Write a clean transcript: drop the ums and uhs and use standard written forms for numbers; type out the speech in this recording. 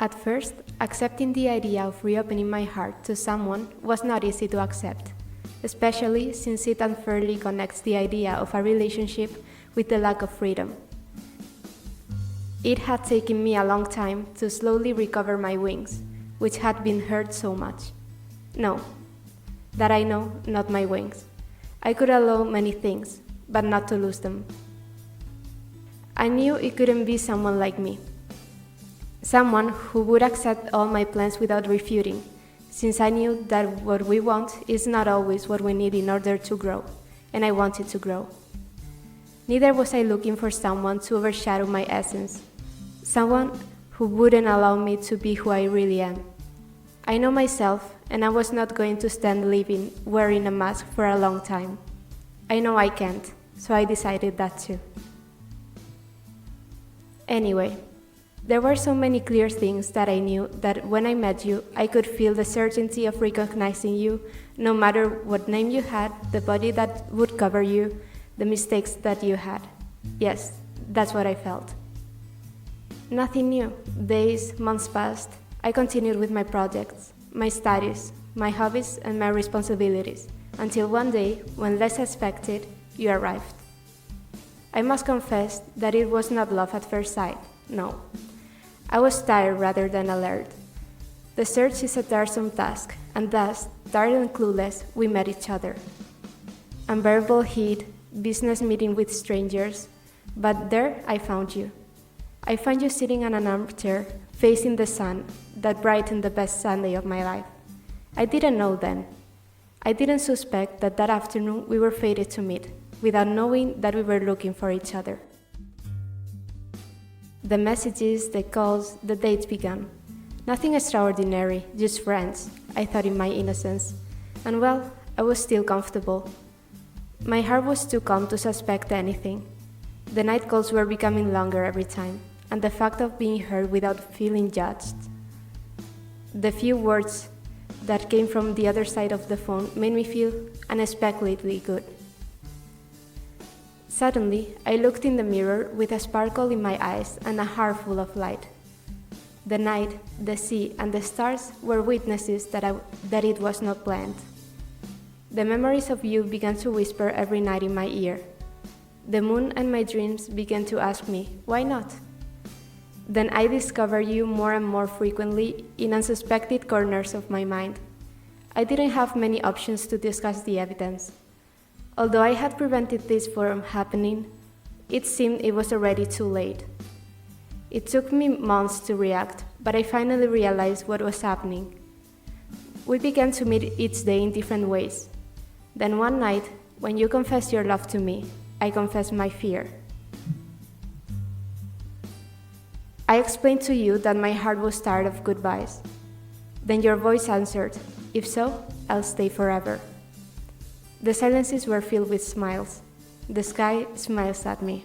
At first, accepting the idea of reopening my heart to someone was not easy to accept, especially since it unfairly connects the idea of a relationship with the lack of freedom. It had taken me a long time to slowly recover my wings, which had been hurt so much. No, that I know, not my wings. I could allow many things, but not to lose them. I knew it couldn't be someone like me. Someone who would accept all my plans without refuting, since I knew that what we want is not always what we need in order to grow, and I wanted to grow. Neither was I looking for someone to overshadow my essence, someone who wouldn't allow me to be who I really am. I know myself, and I was not going to stand living wearing a mask for a long time. I know I can't, so I decided that too. Anyway, there were so many clear things that I knew that when I met you, I could feel the certainty of recognizing you, no matter what name you had, the body that would cover you, the mistakes that you had. Yes, that's what I felt. Nothing new. Days, months passed. I continued with my projects, my studies, my hobbies, and my responsibilities, until one day, when less expected, you arrived. I must confess that it was not love at first sight, no. I was tired rather than alert. The search is a tiresome task, and thus, tired and clueless, we met each other. Unbearable heat, business meeting with strangers, but there I found you. I found you sitting on an armchair, facing the sun, that brightened the best Sunday of my life. I didn't know then. I didn't suspect that afternoon we were fated to meet, without knowing that we were looking for each other. The messages, the calls, the dates began. Nothing extraordinary, just friends, I thought in my innocence. And well, I was still comfortable. My heart was too calm to suspect anything. The night calls were becoming longer every time, and the fact of being heard without feeling judged. The few words that came from the other side of the phone made me feel unexpectedly good. Suddenly, I looked in the mirror with a sparkle in my eyes and a heart full of light. The night, the sea, and the stars were witnesses that it was not planned. The memories of you began to whisper every night in my ear. The moon and my dreams began to ask me, why not? Then I discovered you more and more frequently in unsuspected corners of my mind. I didn't have many options to discuss the evidence. Although I had prevented this from happening, it seemed it was already too late. It took me months to react, but I finally realized what was happening. We began to meet each day in different ways. Then one night, when you confessed your love to me, I confessed my fear. I explained to you that my heart was tired of goodbyes. Then your voice answered, if so, I'll stay forever. The silences were filled with smiles. The sky smiles at me.